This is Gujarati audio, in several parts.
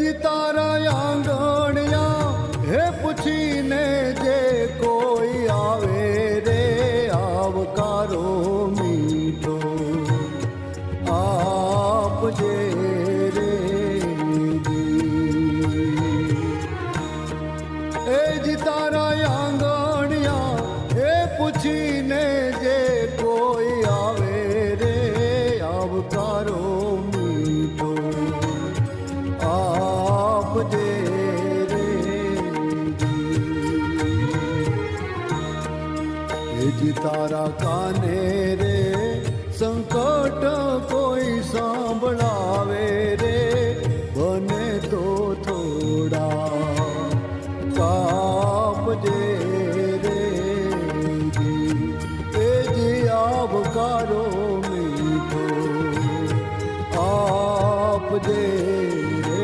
જ તારા આંગણિયા હે પૂછીને જે કોઈ આવે રે આવકારો મીઠો આપજે રે એ જ તારા આંગણિયા હે પૂછીને જે કોઈ આવે રે આવકારો મીઠો આપજે રે જી તારા કાને રે સંકટ કોઈ સાંભળાવે રે બને તો થોડા કાપજે રે એ જી આવકારો મીઠો આપજે રે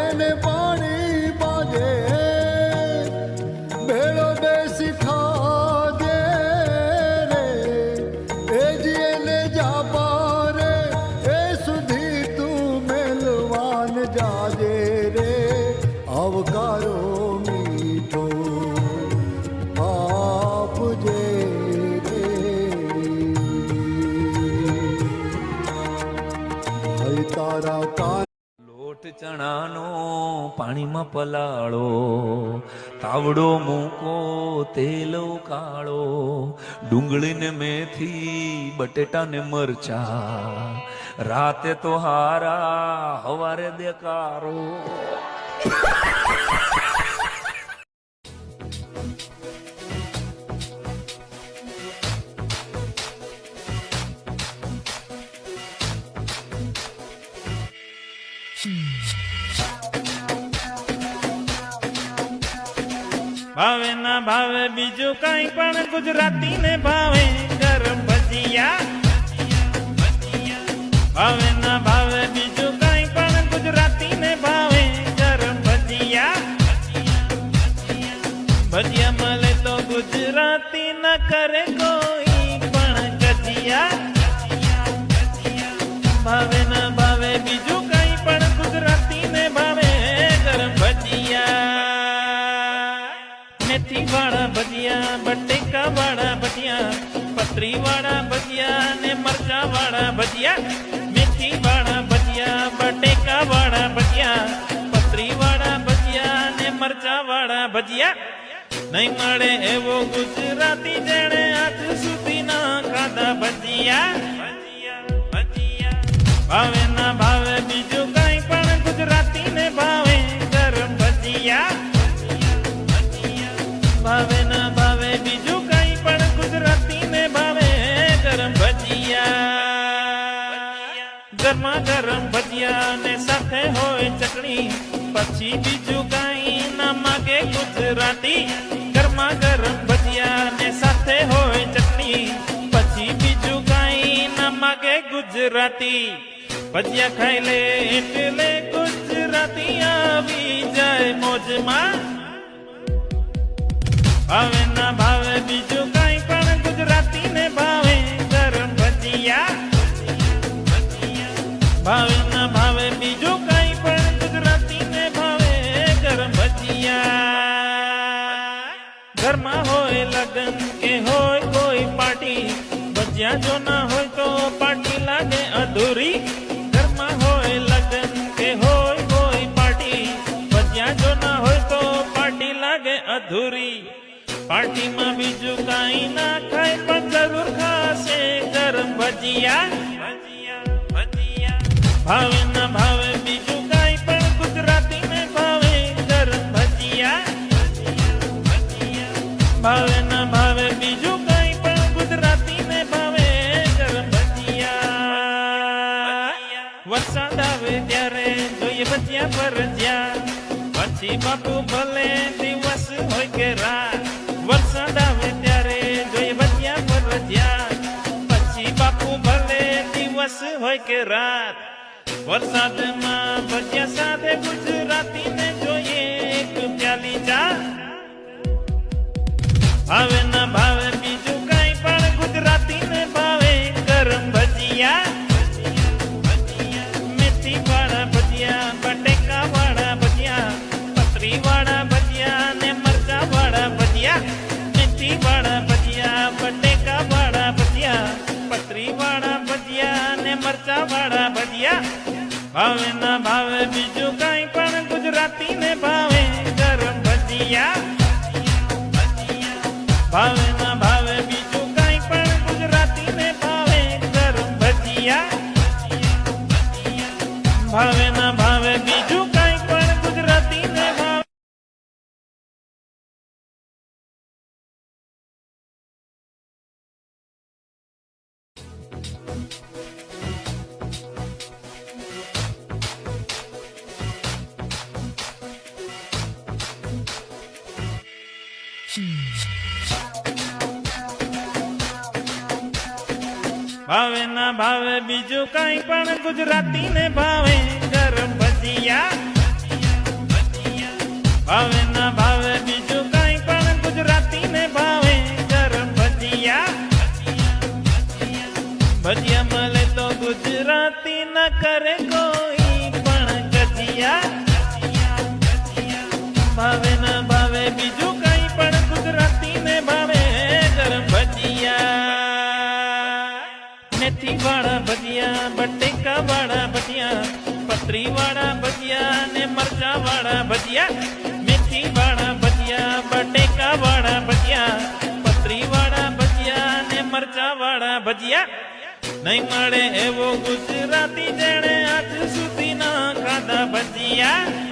એને પાણી બાજે ભેળો બેસી ખાજે રે એ જ એને જાપા રે એ સુધી તું મેલવાન જાજે રે આવકારો મીઠો આપજે રે હૈ તારા કાન લોટ ચણાનો પાણીમાં પલાળો, તાવડો મૂકો તેલ કાળો, ડુંગળીને મેથી બટેટાને મરચા, રાતે તો હારા હવારે દેકારો. ભાવે ના ભાવે બીજું કઈ પણ ગુજરાતી ને ભાવે ગરમ ભજીયા. ભાવે ના ભાવે બીજું કઈ પણ ગુજરાતી ને ભાવે ગરમ ભજીયા. ભજીયા મળે તો ગુજરાતી ન કરે કોઈ પણ ગજિયા. ભાવે ના ભાવે બીજું કઈ પણ ગુજરાતી ને ભાવે ગરમ ભજીયા. મેથી વાળા ભજીયા, બટેકા વાળા ભજીયા, પતરી વાળા ભજીયા ને મરચા વાળા ભજીયા. મેથી વાળા ભજીયા, બટેકા વાળા ભજીયા, પતરી વાળા ભજીયા ને મરચા વાળા ભજીયા. નહીં મળે એવો ગુજરાતી જેણે આજ સુધી ના ખાધા ભજીયા. ભાવે ના ભાવે બીજું કઈ પણ ગુજરાતી ને ભાવે ગરમ ભજીયા. ભાવે ના ભાવે બીજું કઈ પણ ગુજરાતી ને ભાવે ગરમ ભજીયા. ગરમા ગરમ ભજીયા ને સાથે હોય ચટણી, પછી બીજું કઈ ના માગે ગુજરાતી. ગરમા ગરમ ભજીયા ને સાથે હોય ચટણી, પછી બીજું કઈ ના માગે ગુજરાતી. ભજીયા ખાઈ લે એટલે ગુજરાતી આવી જાય મોજમાં. ભાવે ના ભાવે બીજું કઈ પણ ગુજરાતી ને ભાવે ગરમ ભજીયા. ભાવે ના ભાવે બીજું કઈ પણ ગુજરાતી ને ભાવે ગરમ ભજીયા. ઘરમાં હોય લગન કે હોય કોઈ પાર્ટી, ભજીયા જો ના હોય તો પાર્ટી લાગે અધૂરી. ઘરમાં હોય લગન કે હોય કોઈ પાર્ટી, ભજીયા જો ના હોય તો પાર્ટી લાગે અધૂરી. પાર્ટીમાં બીજું કાંઈ ના ખાય પણ જરૂર ખાશે ગરમ ભજીયા. ભાવે ના ભાવે બીજું કાંઈ પણ ગુજરાતી ને ભાવે ગરમ ભજીયા. ભાવે ના ભાવે બીજું કાંઈ પણ ગુજરાતી ને ભાવે ગરમ ભજીયા. વરસાદ આવે ત્યારે જોઈએ ભજીયા ભરજ્યા, પછી બાપુ ભલે દિવસ હોય કે રાત. વરસાદ આવે ત્યારે જોઈએ ભજીયા ભરજ્યા, પછી બાપુ ભલે દિવસ હોય કે રાત. વરસાદમાં ભજીયા સાથે ગુજરાતી ને જોઈએ એક પ્યાલી ચા. ભાવે ના ભાવે બીજું કઈ પણ ગુજરાતી ને ભાવે ગરમ ભજીયા. મેથી વાળા ભજીયા, બટેકા વાળા ભજીયા, પતરી વાળા ભજીયા ને મરચા વાળા ભજીયા. મેથી વાળા ભજીયા, બટેકા વાળા ભજીયા, પતરી વાળા ભજીયા ને મરચા વાળા ભજીયા. ભાવે ના ભાવે બીજું કઈ પણ ગુજરાતી ને ભાવે ગરમ ભજીયા. ભાવે ના ભાવે બીજું કઈ પણ ગુજરાતી ને ભાવે ગરમ ભજીયા. ભાવે ના ભાવે બીજું કઈ પણ ગુજરાતી ને ભાવે. ભાવે ના ભાવે બીજું કઈ પણ ગુજરાતી ને ભાવે ગરમ ભજીયા. ભાવે ના ભાવે બીજું કઈ પણ ગુજરાતીને ભાવે ગરમ ભજીયા ભજીયા મળે તો ગુજરાતી ન કરે કોઈ પણ ગજિયા ભાવે ના ભાવે બીજું કઈ પણ ગુજરાતીને ભાવે ગરમ ભજીયા મેથી વાળા ભજીયા બટેકા વાળા ભજીયા પતરી વાળા ભજીયા ને મરચા વાળા ભજીયા મેથી વાળા ભજીયા બટેકા વાળા ભજીયા પતરી વાળા ભજીયા ને મરચા વાળા ભજીયા નહીં મળે એવો ગુજરાતી જેણે આજ સુધી ના ખાધા ભજીયા